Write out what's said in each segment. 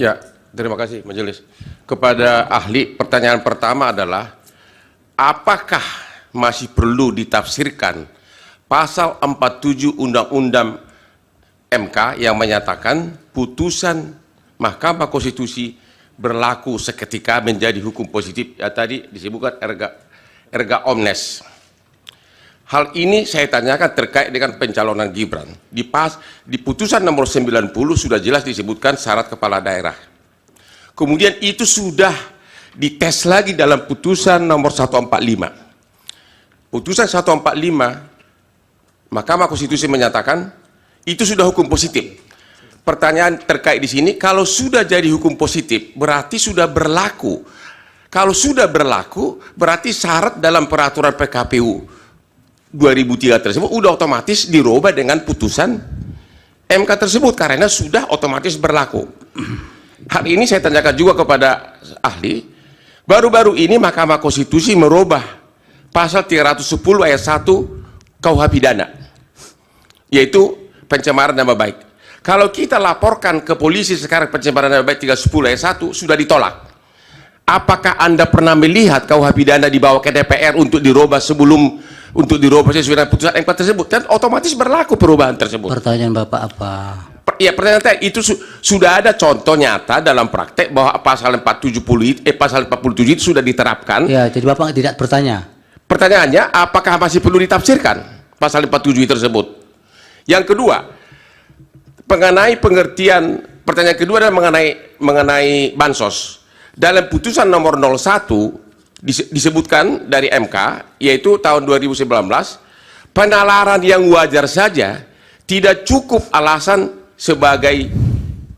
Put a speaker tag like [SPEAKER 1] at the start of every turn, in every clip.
[SPEAKER 1] Ya, terima kasih Majelis. Kepada ahli, pertanyaan pertama adalah, apakah masih perlu ditafsirkan pasal 47 Undang-Undang MK yang menyatakan putusan Mahkamah Konstitusi berlaku seketika menjadi hukum positif, ya tadi disebutkan erga omnes. Hal ini saya tanyakan terkait dengan pencalonan Gibran. Di putusan nomor 90 sudah jelas disebutkan syarat kepala daerah. Kemudian itu sudah dites lagi dalam putusan nomor 145. Putusan 145, Mahkamah Konstitusi menyatakan itu sudah hukum positif. Pertanyaan terkait di sini, kalau sudah jadi hukum positif berarti sudah berlaku. Kalau sudah berlaku berarti syarat dalam peraturan PKPU 2003 tersebut sudah otomatis dirubah dengan putusan MK tersebut karena sudah otomatis berlaku. Hal ini saya tanyakan juga kepada ahli. Baru-baru ini Mahkamah Konstitusi merubah pasal 310 ayat 1 KUH pidana, yaitu pencemaran nama baik. Kalau kita laporkan ke polisi sekarang pencemaran nama baik 310 ayat 1 sudah ditolak. Apakah Anda pernah melihat KUH pidana dibawa ke DPR untuk dirubah sesuai dengan putusan MK tersebut? Dan otomatis berlaku perubahan tersebut.
[SPEAKER 2] Pertanyaan Bapak apa?
[SPEAKER 1] Ya, pertanyaan saya itu sudah ada contoh nyata dalam praktek bahwa pasal 47 itu sudah diterapkan.
[SPEAKER 2] Ya, jadi Bapak tidak bertanya.
[SPEAKER 1] Pertanyaannya, apakah masih perlu ditafsirkan pasal 47 tersebut? Yang kedua, mengenai pengertian, pertanyaan kedua adalah mengenai bansos. Dalam putusan nomor 01 disebutkan dari MK, yaitu tahun 2019, penalaran yang wajar saja tidak cukup alasan sebagai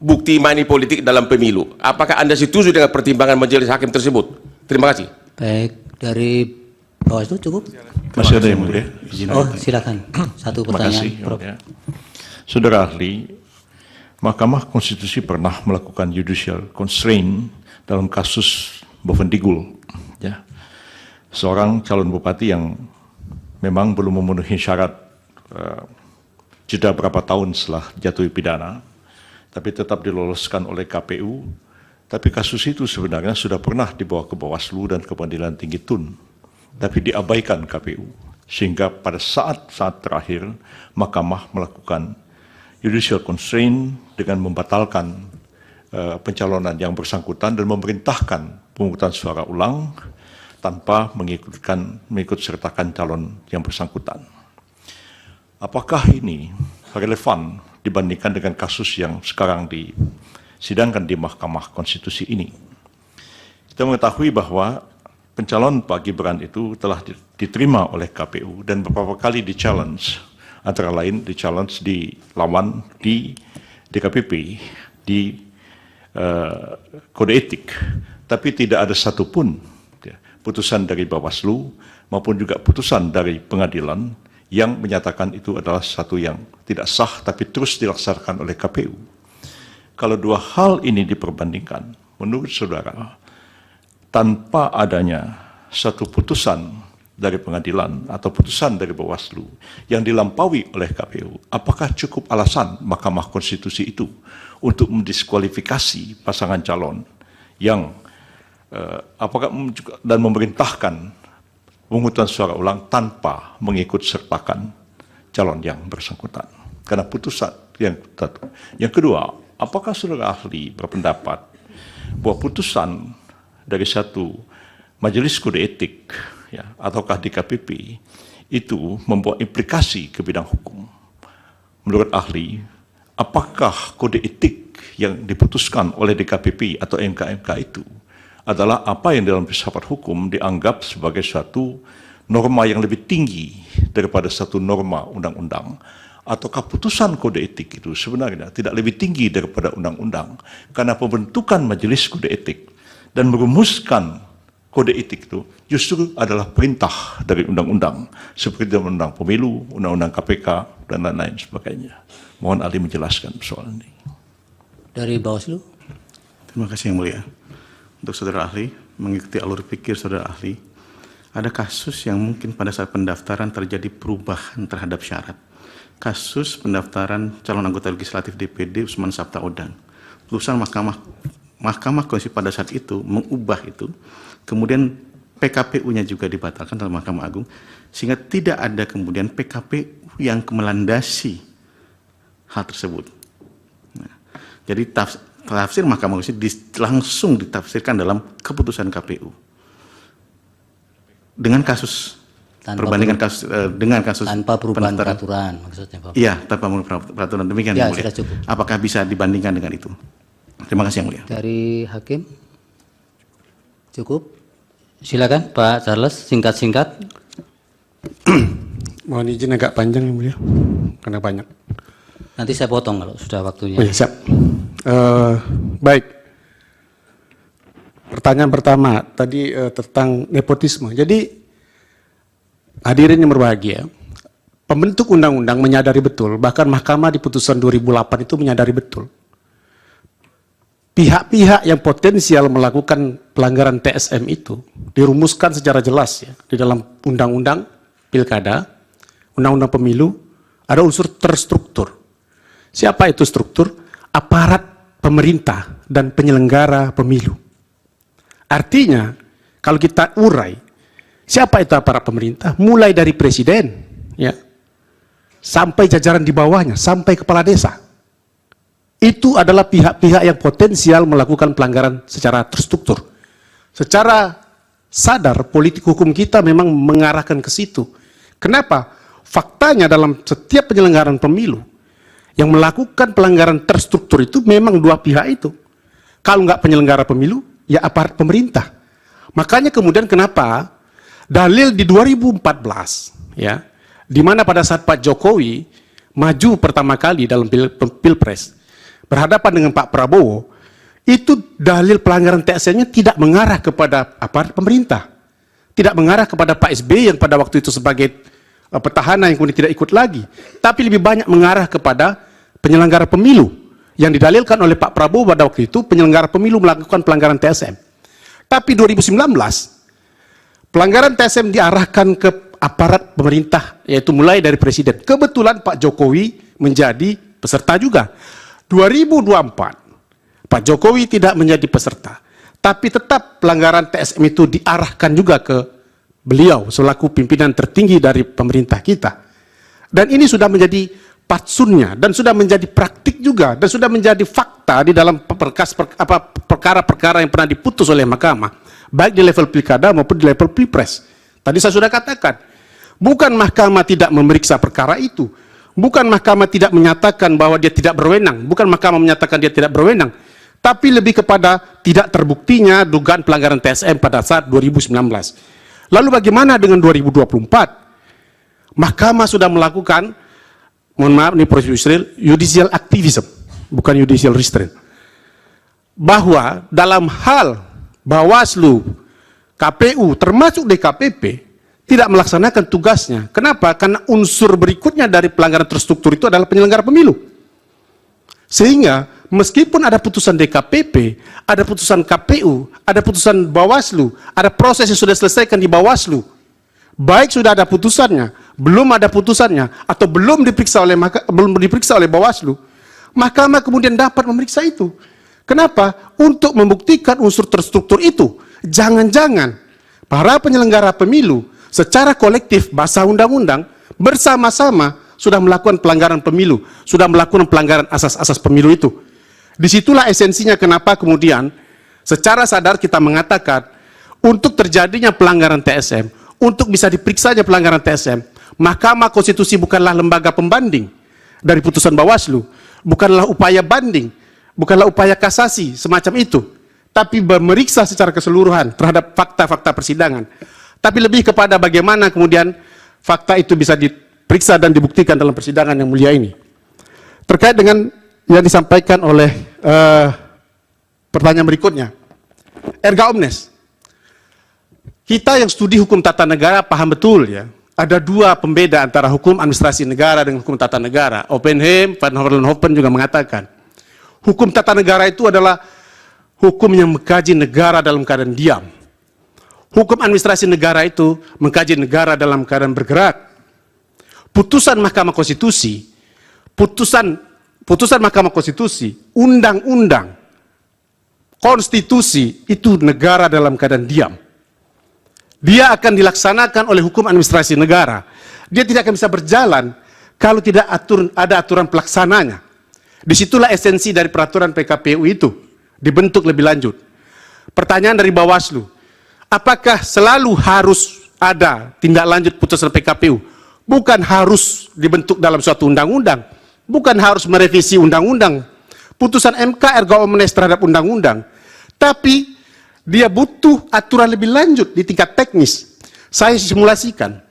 [SPEAKER 1] bukti money politik dalam pemilu. Apakah Anda setuju dengan pertimbangan majelis hakim tersebut? Terima kasih.
[SPEAKER 2] Baik, dari Bawaslu cukup?
[SPEAKER 3] Masih ada yang mulia?
[SPEAKER 2] Oh, silakan. Satu pertanyaan.
[SPEAKER 3] Terima kasih, ya. Saudara ahli, Mahkamah Konstitusi pernah melakukan judicial constraint dalam kasus Bovendigul, ya. Seorang calon bupati yang memang belum memenuhi syarat jeda berapa tahun setelah jatuhi pidana, tapi tetap diloloskan oleh KPU. Tapi kasus itu sebenarnya sudah pernah dibawa ke Bawaslu dan ke Pengadilan Tinggi Tun, tapi diabaikan KPU. Sehingga pada saat-saat terakhir, Mahkamah melakukan judicial constraint dengan membatalkan pencalonan yang bersangkutan dan memerintahkan pemungutan suara ulang tanpa mengikut sertakan calon yang bersangkutan. Apakah ini relevan dibandingkan dengan kasus yang sekarang disidangkan di Mahkamah Konstitusi ini? Kita mengetahui bahwa pencalon Pak Gibran itu telah diterima oleh KPU dan beberapa kali di-challenge, antara lain di-challenge, dilawan di DKPP, di kode etik, tapi tidak ada satupun putusan dari Bawaslu maupun juga putusan dari pengadilan yang menyatakan itu adalah satu yang tidak sah tapi terus dilaksanakan oleh KPU. Kalau dua hal ini diperbandingkan, menurut saudara, tanpa adanya satu putusan dari pengadilan atau putusan dari Bawaslu yang dilampaui oleh KPU, apakah cukup alasan Mahkamah Konstitusi itu untuk mendiskualifikasi pasangan calon yang dan memerintahkan pemungutan suara ulang tanpa mengikut sertakan calon yang bersangkutan? Karena putusan yang satu. Yang kedua, apakah saudara ahli berpendapat bahwa putusan dari satu majelis kode etik, ya, ataukah DKPP itu membawa implikasi ke bidang hukum? Menurut ahli, apakah kode etik yang diputuskan oleh DKPP atau MK-MK itu adalah apa yang dalam filsafat hukum dianggap sebagai suatu norma yang lebih tinggi daripada satu norma undang-undang? Ataukah putusan kode etik itu sebenarnya tidak lebih tinggi daripada undang-undang? Karena pembentukan majelis kode etik dan merumuskan kode etik itu justru adalah perintah dari undang-undang, seperti undang-undang pemilu, undang-undang KPK, dan lain-lain sebagainya. Mohon ahli menjelaskan soal ini.
[SPEAKER 2] Dari Bawaslu.
[SPEAKER 4] Terima kasih yang mulia. Untuk saudara ahli, mengikuti alur pikir saudara ahli, ada kasus yang mungkin pada saat pendaftaran terjadi perubahan terhadap syarat. Kasus pendaftaran calon anggota legislatif DPD Usman Sabtaodang. putusan Mahkamah Konstitusi pada saat itu mengubah itu, kemudian PKPU-nya juga dibatalkan dalam Mahkamah Agung, sehingga tidak ada kemudian PKPU yang melandasi hal tersebut. Nah, jadi tafsir Mahkamah Konstitusi langsung ditafsirkan dalam keputusan KPU. Dengan kasus perbandingan kasus dengan kasus
[SPEAKER 2] tanpa perubahan
[SPEAKER 4] pendaftaran.
[SPEAKER 2] peraturan maksudnya Pak.
[SPEAKER 4] Iya, tanpa peraturan, demikian
[SPEAKER 2] Ya,
[SPEAKER 4] Yang Mulia.
[SPEAKER 2] sudah cukup.
[SPEAKER 4] Apakah bisa dibandingkan dengan itu? Terima kasih Yang Mulia.
[SPEAKER 2] Dari hakim cukup. Silakan Pak Charles, singkat-singkat.
[SPEAKER 5] Mohon izin agak panjang Yang Mulia, karena banyak.
[SPEAKER 2] Nanti saya potong kalau sudah waktunya.
[SPEAKER 5] Oh ya, siap. Baik. Pertanyaan pertama tadi tentang nepotisme. Jadi hadirin yang berbahagia, pembentuk undang-undang menyadari betul, bahkan Mahkamah di putusan 2008 itu menyadari betul, pihak-pihak yang potensial melakukan pelanggaran TSM itu dirumuskan secara jelas ya di dalam undang-undang pilkada, undang-undang pemilu, ada unsur terstruktur. Siapa itu struktur? Aparat pemerintah dan penyelenggara pemilu. Artinya, kalau kita urai, siapa itu aparat pemerintah? Mulai dari presiden, ya, sampai jajaran di bawahnya, sampai kepala desa. Itu adalah pihak-pihak yang potensial melakukan pelanggaran secara terstruktur. Secara sadar, politik hukum kita memang mengarahkan ke situ. Kenapa? Faktanya dalam setiap penyelenggaraan pemilu, yang melakukan pelanggaran terstruktur itu memang dua pihak itu. Kalau nggak penyelenggara pemilu, ya aparat pemerintah. Makanya kemudian kenapa dalil di 2014, ya, di mana pada saat Pak Jokowi maju pertama kali dalam pilpres berhadapan dengan Pak Prabowo, itu dalil pelanggaran TSM-nya tidak mengarah kepada aparat pemerintah, tidak mengarah kepada Pak SBY yang pada waktu itu sebagai petahana yang kemudian tidak ikut lagi, tapi lebih banyak mengarah kepada penyelenggara pemilu yang didalilkan oleh Pak Prabowo pada waktu itu penyelenggara pemilu melakukan pelanggaran TSM. Tapi 2019 pelanggaran TSM diarahkan ke aparat pemerintah, yaitu mulai dari presiden. Kebetulan Pak Jokowi menjadi peserta juga. 2024 Pak Jokowi tidak menjadi peserta, tapi tetap pelanggaran TSM itu diarahkan juga ke beliau selaku pimpinan tertinggi dari pemerintah kita. Dan ini sudah menjadi patsunnya dan sudah menjadi praktik juga dan sudah menjadi fakta di dalam perkara-perkara yang pernah diputus oleh mahkamah, baik di level pilkada maupun di level pilpres. Tadi saya sudah katakan, bukan mahkamah tidak memeriksa perkara itu, bukan mahkamah tidak menyatakan bahwa dia tidak berwenang, bukan mahkamah menyatakan dia tidak berwenang, tapi lebih kepada tidak terbuktinya dugaan pelanggaran TSM pada saat 2019. Lalu bagaimana dengan 2024? Mahkamah sudah melakukan, mohon maaf ini prosedural, judicial activism, bukan judicial restraint. Bahwa dalam hal Bawaslu, KPU, termasuk DKPP, tidak melaksanakan tugasnya. Kenapa? Karena unsur berikutnya dari pelanggaran terstruktur itu adalah penyelenggara pemilu. Sehingga meskipun ada putusan DKPP, ada putusan KPU, ada putusan Bawaslu, ada proses yang sudah selesaikan di Bawaslu, baik sudah ada putusannya, belum ada putusannya, atau belum diperiksa oleh Bawaslu, mahkamah kemudian dapat memeriksa itu. Kenapa? Untuk membuktikan unsur terstruktur itu. Jangan-jangan para penyelenggara pemilu secara kolektif bahasa undang-undang bersama-sama sudah melakukan pelanggaran pemilu, sudah melakukan pelanggaran asas-asas pemilu itu. Disitulah esensinya kenapa kemudian secara sadar kita mengatakan untuk terjadinya pelanggaran TSM, untuk bisa diperiksanya pelanggaran TSM, Mahkamah Konstitusi bukanlah lembaga pembanding dari putusan Bawaslu, bukanlah upaya banding, bukanlah upaya kasasi semacam itu, tapi memeriksa secara keseluruhan terhadap fakta-fakta persidangan. Tapi lebih kepada bagaimana kemudian fakta itu bisa diperiksa dan dibuktikan dalam persidangan yang mulia ini. Terkait dengan yang disampaikan oleh pertanyaan berikutnya, erga omnes. Kita yang studi hukum tata negara paham betul ya, ada dua pembeda antara hukum administrasi negara dengan hukum tata negara. Oppenheim, Van Hollenhoven juga mengatakan, hukum tata negara itu adalah hukum yang mengkaji negara dalam keadaan diam. Hukum administrasi negara itu mengkaji negara dalam keadaan bergerak. Putusan Mahkamah Konstitusi, putusan Mahkamah Konstitusi, undang-undang, konstitusi itu negara dalam keadaan diam. Dia akan dilaksanakan oleh hukum administrasi negara. Dia tidak akan bisa berjalan kalau tidak ada aturan pelaksananya. Disitulah esensi dari peraturan PKPU itu dibentuk lebih lanjut. Pertanyaan dari Bawaslu, apakah selalu harus ada tindak lanjut putusan PKPU? Bukan harus dibentuk dalam suatu undang-undang, bukan harus merevisi undang-undang. Putusan MK erga omnes terhadap undang-undang, tapi dia butuh aturan lebih lanjut di tingkat teknis. Saya simulasikan,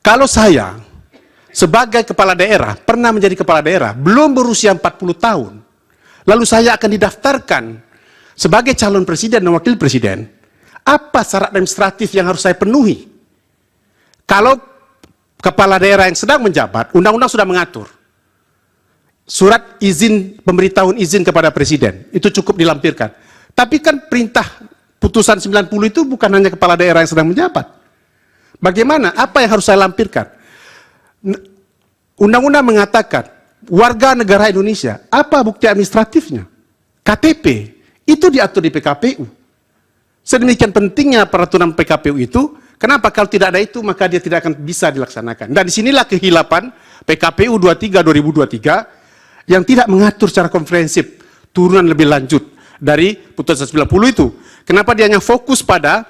[SPEAKER 5] kalau saya sebagai kepala daerah, pernah menjadi kepala daerah, belum berusia 40 tahun, lalu saya akan didaftarkan sebagai calon presiden dan wakil presiden, apa syarat administratif yang harus saya penuhi? Kalau kepala daerah yang sedang menjabat, undang-undang sudah mengatur. Surat izin, pemberitahuan izin kepada presiden, itu cukup dilampirkan. Tapi kan perintah putusan 90 itu bukan hanya kepala daerah yang sedang menjabat. Bagaimana? Apa yang harus saya lampirkan? Undang-undang mengatakan, warga negara Indonesia, apa bukti administratifnya? KTP, itu diatur di PKPU. Sedemikian pentingnya peraturan PKPU itu, kenapa kalau tidak ada itu, maka dia tidak akan bisa dilaksanakan. Dan disinilah kehilapan PKPU 23/2023, yang tidak mengatur secara komprehensif turunan lebih lanjut dari putusan 90 itu. Kenapa dia hanya fokus pada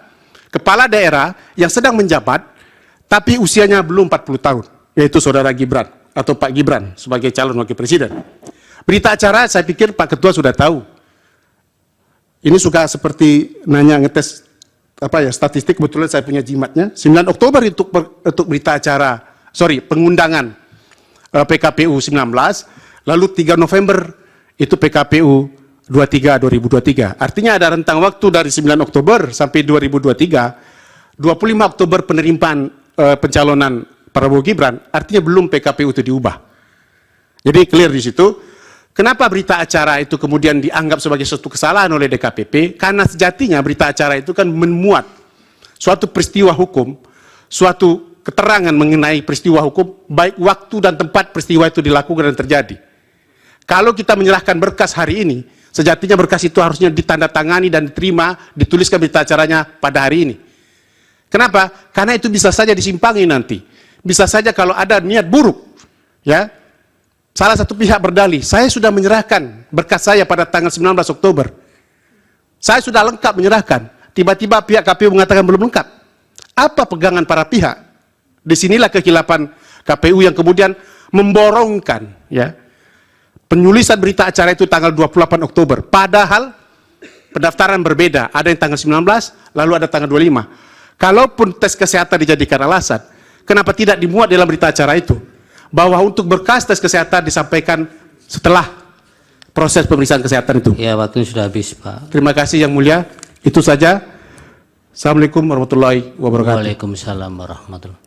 [SPEAKER 5] kepala daerah yang sedang menjabat, tapi usianya belum 40 tahun, yaitu saudara Gibran, atau Pak Gibran, sebagai calon wakil presiden. Berita acara, saya pikir Pak Ketua sudah tahu. Ini suka seperti nanya ngetes statistik, kebetulan saya punya jimatnya. 9 Oktober untuk berita acara, pengundangan PKPU 19, lalu 3 November itu PKPU 23/2023. Artinya ada rentang waktu dari 9 Oktober sampai 2023, 25 Oktober penerimaan pencalonan Prabowo Gibran, artinya belum PKPU itu diubah. Jadi clear di situ. Kenapa berita acara itu kemudian dianggap sebagai suatu kesalahan oleh DKPP? Karena sejatinya berita acara itu kan memuat suatu peristiwa hukum, suatu keterangan mengenai peristiwa hukum, baik waktu dan tempat peristiwa itu dilakukan dan terjadi. Kalau kita menyerahkan berkas hari ini, sejatinya berkas itu harusnya ditandatangani dan diterima, dituliskan berita acaranya pada hari ini. Kenapa? Karena itu bisa saja disimpangi nanti. Bisa saja kalau ada niat buruk, ya, salah satu pihak berdalih, saya sudah menyerahkan berkas saya pada tanggal 19 Oktober. Saya sudah lengkap menyerahkan. Tiba-tiba pihak KPU mengatakan belum lengkap. Apa pegangan para pihak? Disinilah kehilapan KPU yang kemudian memborongkan, ya, penulisan berita acara itu tanggal 28 Oktober. Padahal pendaftaran berbeda. Ada yang tanggal 19, lalu ada tanggal 25. Kalaupun tes kesehatan dijadikan alasan, kenapa tidak dimuat dalam berita acara itu? Bahwa untuk berkas tes kesehatan disampaikan setelah proses pemeriksaan kesehatan itu.
[SPEAKER 2] Ya, waktunya sudah habis, Pak.
[SPEAKER 5] Terima kasih Yang Mulia. Itu saja. Assalamualaikum warahmatullahi wabarakatuh.
[SPEAKER 2] Waalaikumsalam warahmatullahi wabarakatuh.